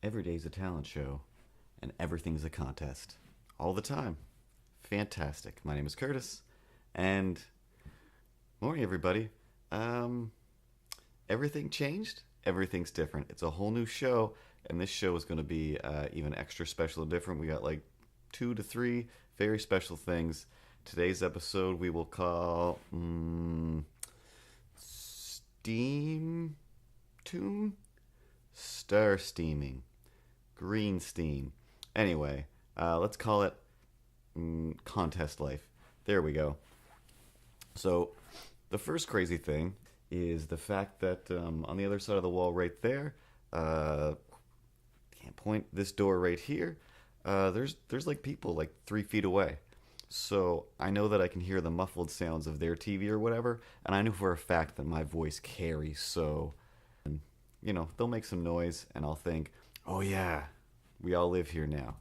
Every day's a talent show, and everything's a contest. All the time. Fantastic. My name is Curtis, and morning, everybody. Um, Everything changed. Everything's different. It's a whole new show, and this show is going to be even extra special and different. We got like 2 to 3 very special things. Today's episode we will call Steam Tune Star Steaming. Green Steam. Anyway, let's call it Contest Life. There we go. So, the first crazy thing is the fact that on the other side of the wall, right there, can't point this door right here. There's like people like 3 feet away. So I know that I can hear the muffled sounds of their TV or whatever, and I know for a fact that my voice carries. So, they'll make some noise, and I'll think, oh yeah, we all live here now.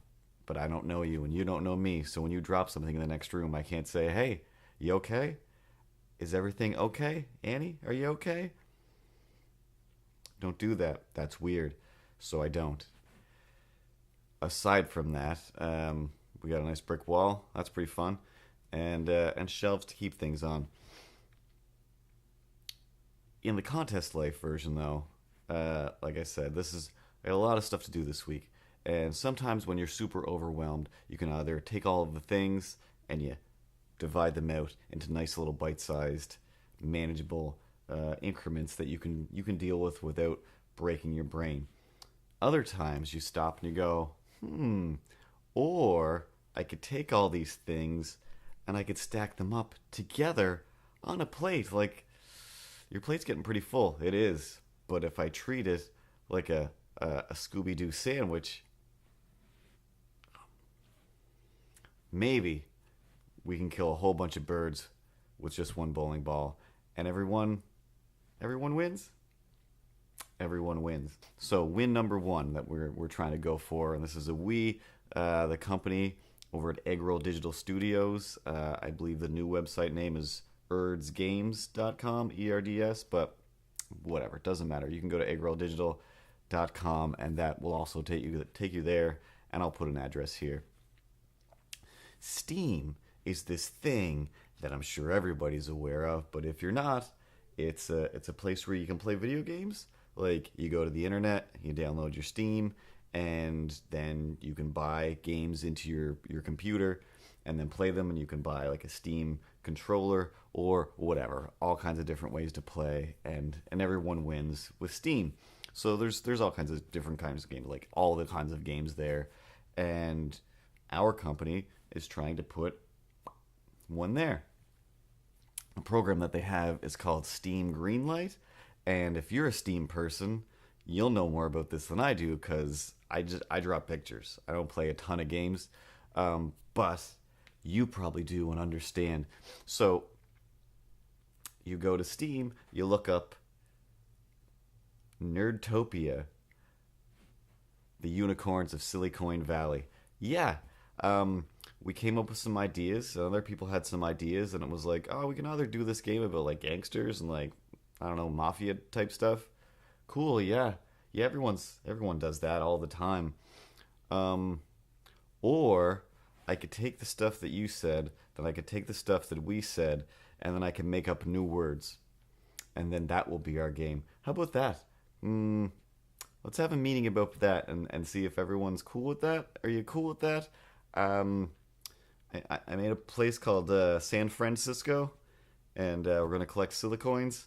But I don't know you, and you don't know me. So when you drop something in the next room, I can't say, hey, you okay? Is everything okay? Annie, are you okay? Don't do that. That's weird. So I don't. Aside from that, we got a nice brick wall. That's pretty fun. And shelves to keep things on. In the Contest Life version, though, like I said, I got a lot of stuff to do this week. And sometimes when you're super overwhelmed, you can either take all of the things and you divide them out into nice little bite-sized, manageable increments that you can deal with without breaking your brain. Other times you stop and you go, or I could take all these things and I could stack them up together on a plate. Like, your plate's getting pretty full. It is. But if I treat it like a Scooby-Doo sandwich, maybe we can kill a whole bunch of birds with just one bowling ball, and everyone wins. Everyone wins. So win number one that we're trying to go for, and this is the company over at Egg Roll Digital Studios. I believe the new website name is erdsgames.com, ERDS, but whatever, it doesn't matter. You can go to eggrolldigital.com, and that will also take you there, and I'll put an address here. Steam is this thing that I'm sure everybody's aware of, but if you're not, it's a place where you can play video games. Like, you go to the internet, you download your Steam, and then you can buy games into your computer and then play them, and you can buy like a Steam controller or whatever, all kinds of different ways to play, and everyone wins with Steam. So there's all kinds of different kinds of games, like all the kinds of games there, and our company is trying to put one there. A program that they have is called Steam Greenlight, and if you're a Steam person, you'll know more about this than I do, because I drop pictures. I don't play a ton of games, but you probably do and understand. So you go to Steam, you look up Nerdtopia, the unicorns of Silicoin Valley. Yeah, we came up with some ideas. Other people had some ideas, and it was like, oh, we can either do this game about like gangsters and like, I don't know, mafia type stuff. Cool, yeah. Yeah, everyone does that all the time. Or I could take the stuff that you said, then I could take the stuff that we said, and then I can make up new words. And then that will be our game. How about that? Let's have a meeting about that and see if everyone's cool with that. Are you cool with that? I made a place called San Francisco, and we're going to collect silicoins.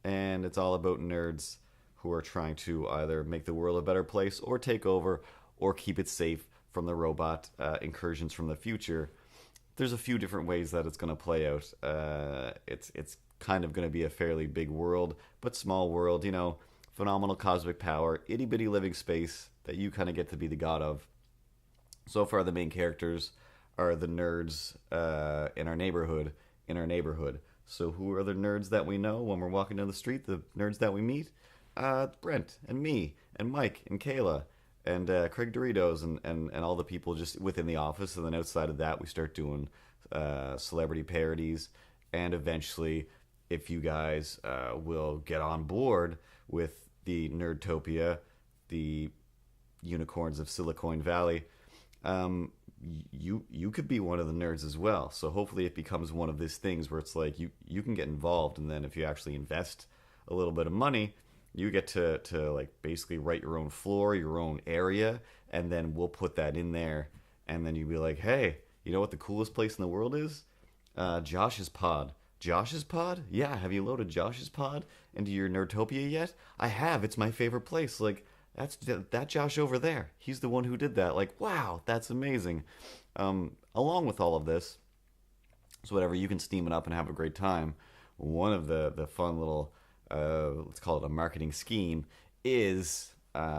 And it's all about nerds who are trying to either make the world a better place or take over or keep it safe from the robot incursions from the future. There's a few different ways that it's going to play out. It's kind of going to be a fairly big world, but small world, phenomenal cosmic power, itty-bitty living space that you kind of get to be the god of. So far, the main characters are the nerds in our neighborhood. So who are the nerds that we know when we're walking down the street? The nerds that we meet? Brent and me and Mike and Kayla and Craig Doritos and all the people just within the office. And then outside of that, we start doing celebrity parodies. And eventually, if you guys will get on board with the Nerdtopia, the unicorns of Silicoin Valley, you could be one of the nerds as well. So hopefully it becomes one of these things where it's like you can get involved, and then if you actually invest a little bit of money, you get to like basically write your own floor, your own area, and then we'll put that in there, and then you'll be like, hey, you know what the coolest place in the world is? Josh's pod. Josh's pod? Yeah, have you loaded Josh's pod into your Nerdtopia yet? I have. It's my favorite place. Like, that's that Josh over there. He's the one who did that. Like, wow, that's amazing. Along with all of this, so whatever, you can steam it up and have a great time. One of the fun little, let's call it a marketing scheme, is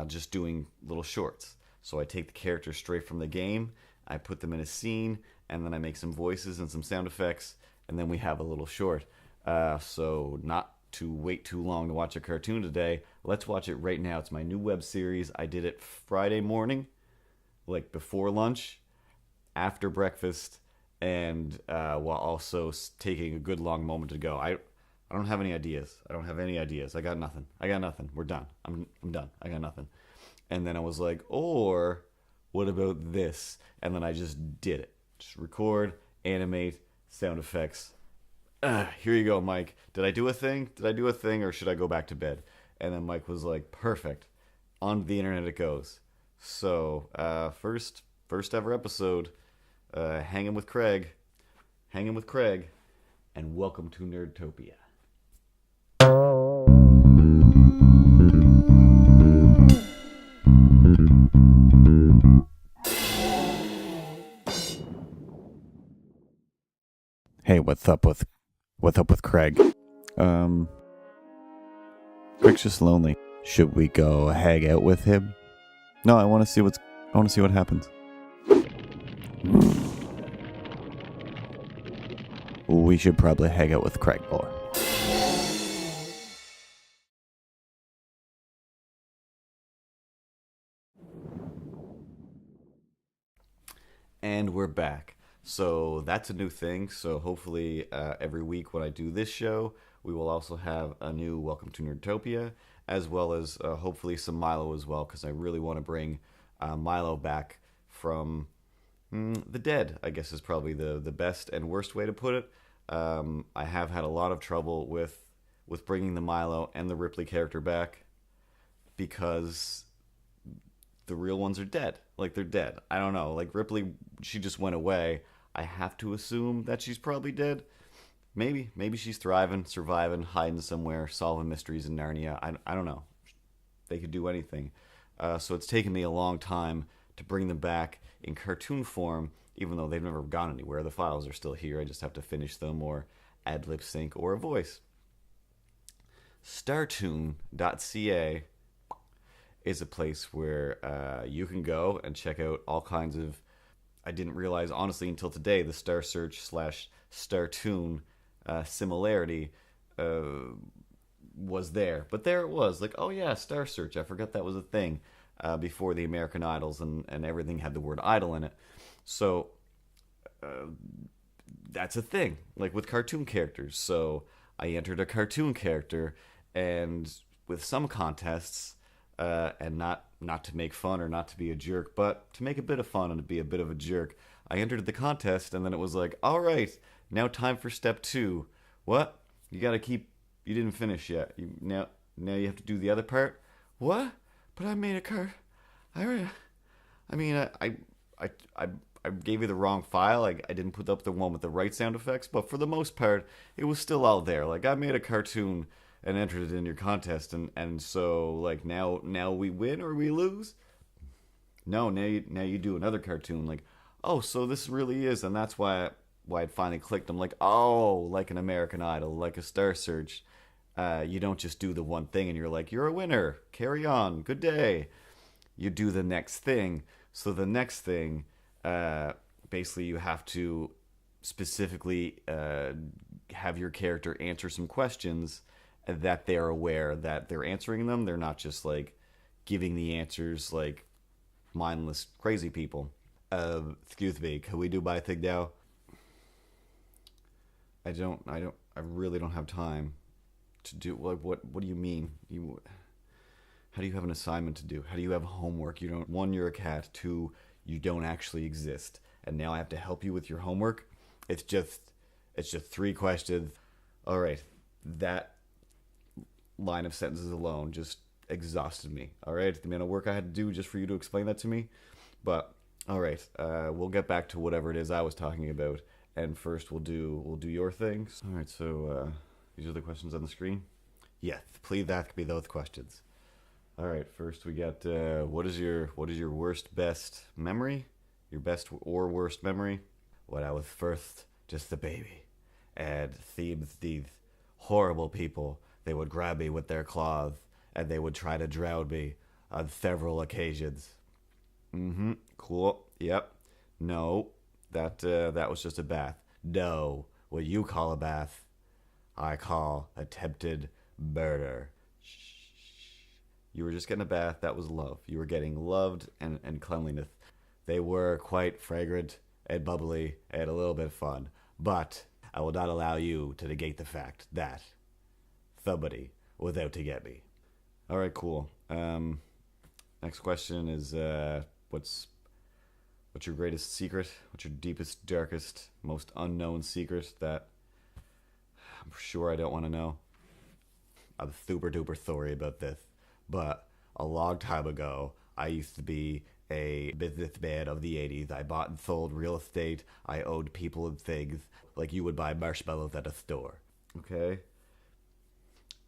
just doing little shorts. So I take the characters straight from the game, I put them in a scene, and then I make some voices and some sound effects, and then we have a little short. So not to wait too long to watch a cartoon today, let's watch it right now. It's my new web series. I did it Friday morning, like before lunch, after breakfast, and while also taking a good long moment to go. I don't have any ideas. I don't have any ideas. I got nothing. We're done. I'm done. I got nothing. And then I was like, or what about this? And then I just did it. Just record, animate, sound effects. Here you go, Mike. Did I do a thing? Or should I go back to bed? And then Mike was like, perfect. On the internet it goes. So, first ever episode, hanging with Craig, and welcome to Nerdtopia. Hey, what's up with Craig? Craig's just lonely. Should we go hang out with him? No, I want to see what happens. We should probably hang out with Craig more. And we're back. So that's a new thing. So hopefully every week when I do this show, we will also have a new Welcome to Nerdtopia, as well as hopefully some Milo as well, because I really want to bring Milo back from the dead, I guess is probably the best and worst way to put it. I have had a lot of trouble with bringing the Milo and the Ripley character back because the real ones are dead. Like, they're dead. I don't know. Like, Ripley, she just went away. I have to assume that she's probably dead. Maybe she's thriving, surviving, hiding somewhere, solving mysteries in Narnia. I don't know. They could do anything. So it's taken me a long time to bring them back in cartoon form, even though they've never gone anywhere. The files are still here. I just have to finish them or add lip sync or a voice. StarToon.ca is a place where you can go and check out all kinds of... I didn't realize, honestly, until today, the Star Search / StarToon similarity was there. But there it was. Like, oh yeah, Star Search. I forgot that was a thing before the American Idols and everything had the word idol in it. So that's a thing, like with cartoon characters. So I entered a cartoon character, and with some contests... and not to make fun or not to be a jerk, but to make a bit of fun and to be a bit of a jerk, I entered the contest, and then it was like, all right, now time for step 2. What? You didn't finish yet. Now you have to do the other part. What? But I made a card. I gave you the wrong file. I didn't put up the one with the right sound effects, but for the most part, it was still out there. Like, I made a cartoon and entered it in your contest, and so, like, now we win or we lose? No, now you do another cartoon. Like, oh, so this really is, and that's why it finally clicked. I'm like, oh, like an American Idol, like a Star Search. You don't just do the one thing and you're like, you're a winner, carry on, good day. You do the next thing. So the next thing, basically you have to specifically have your character answer some questions that they're aware that they're answering them. They're not just like giving the answers like mindless crazy people. Excuse me, can we do my thing now? I really don't have time to do. What do you mean? How do you have an assignment to do? How do you have homework? You don't, one, you're a cat. Two, you don't actually exist. And now I have to help you with your homework. It's just three questions. All right, that line of sentences alone just exhausted me. All right, the amount of work I had to do just for you to explain that to me. But all right, we'll get back to whatever it is I was talking about. And first, we'll do your things. All right, so these are the questions on the screen. Yes, please ask me those questions. All right, first we got what is your worst best memory? Your best or worst memory? When I was first just a baby, and these horrible people, they would grab me with their claws and they would try to drown me on several occasions. Mm-hmm. Cool. Yep. No, that was just a bath. No, what you call a bath, I call attempted murder. You were just getting a bath. That was love. You were getting loved and cleanliness. They were quite fragrant and bubbly and a little bit fun. But I will not allow you to negate the fact that somebody was out to get me. All right, cool. Next question is what's your greatest secret? What's your deepest, darkest, most unknown secret that I'm sure I don't want to know? I'm super duper sorry about this, but a long time ago, I used to be a businessman of the 80s. I bought and sold real estate. I owned people and things like you would buy marshmallows at a store. Okay?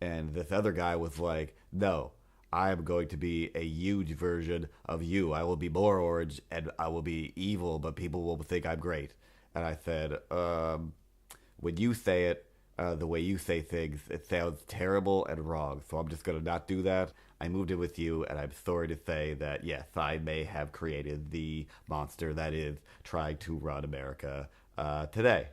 And this other guy was like, no, I am going to be a huge version of you. I will be more orange and I will be evil, but people will think I'm great. And I said, when you say it, the way you say things, it sounds terrible and wrong. So I'm just going to not do that. I moved in with you, and I'm sorry to say that, yes, I may have created the monster that is trying to run America today.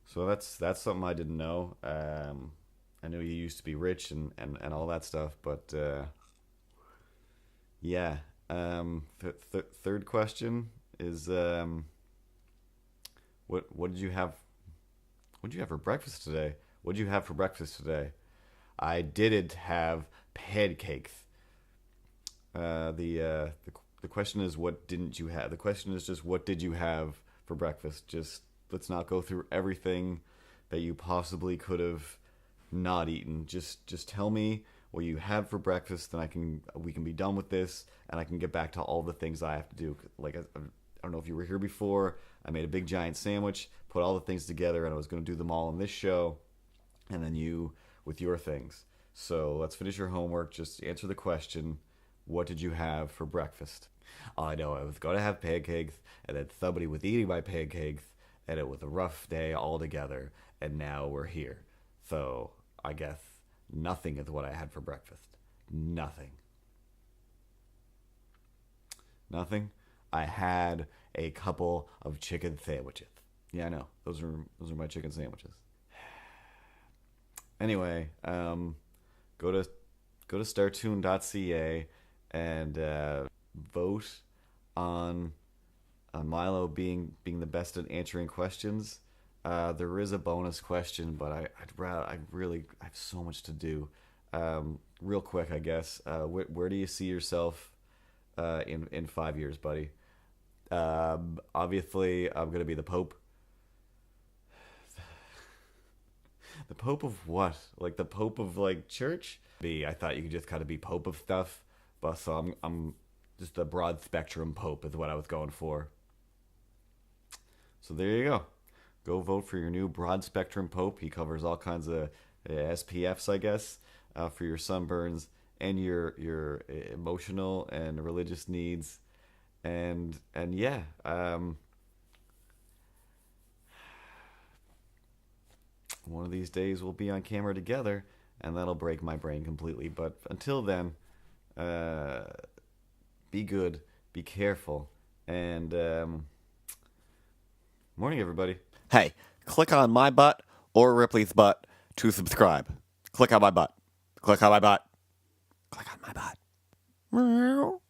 So that's something I didn't know. I knew you used to be rich and all that stuff, but yeah. Third question is what did you have? What did you have for breakfast today? What did you have for breakfast today? I didn't have pancakes. The question is what didn't you have? The question is just what did you have for breakfast? Just let's not go through everything that you possibly could have not eaten. Just tell me what you had for breakfast, and we can be done with this, and I can get back to all the things I have to do. Like I don't know if you were here before. I made a big giant sandwich, put all the things together, and I was going to do them all in this show, and then you with your things. So let's finish your homework. Just answer the question. What did you have for breakfast? I know I was going to have pancakes, and then somebody was eating my pancakes, and it was a rough day altogether, and now we're here. So I guess nothing is what I had for breakfast. Nothing. Nothing? I had a couple of chicken sandwiches. Yeah, I know. Those are my chicken sandwiches. Anyway, go to StarToon.ca and vote on Milo being the best at answering questions. There is a bonus question, but I have so much to do. Real quick, I guess. Where do you see yourself in 5 years, buddy? Obviously, I'm gonna be the Pope. The Pope of what? Like the Pope of like church? I thought you could just kind of be Pope of stuff, but so I'm just a broad spectrum Pope is what I was going for. So there you go. Go vote for your new broad spectrum Pope. He covers all kinds of SPFs, I guess, for your sunburns and your emotional and religious needs. And yeah, one of these days we'll be on camera together, and that'll break my brain completely. But until then, be good, be careful, and morning, everybody. Hey, click on my butt or Ripley's butt to subscribe. Click on my butt. Click on my butt. Click on my butt.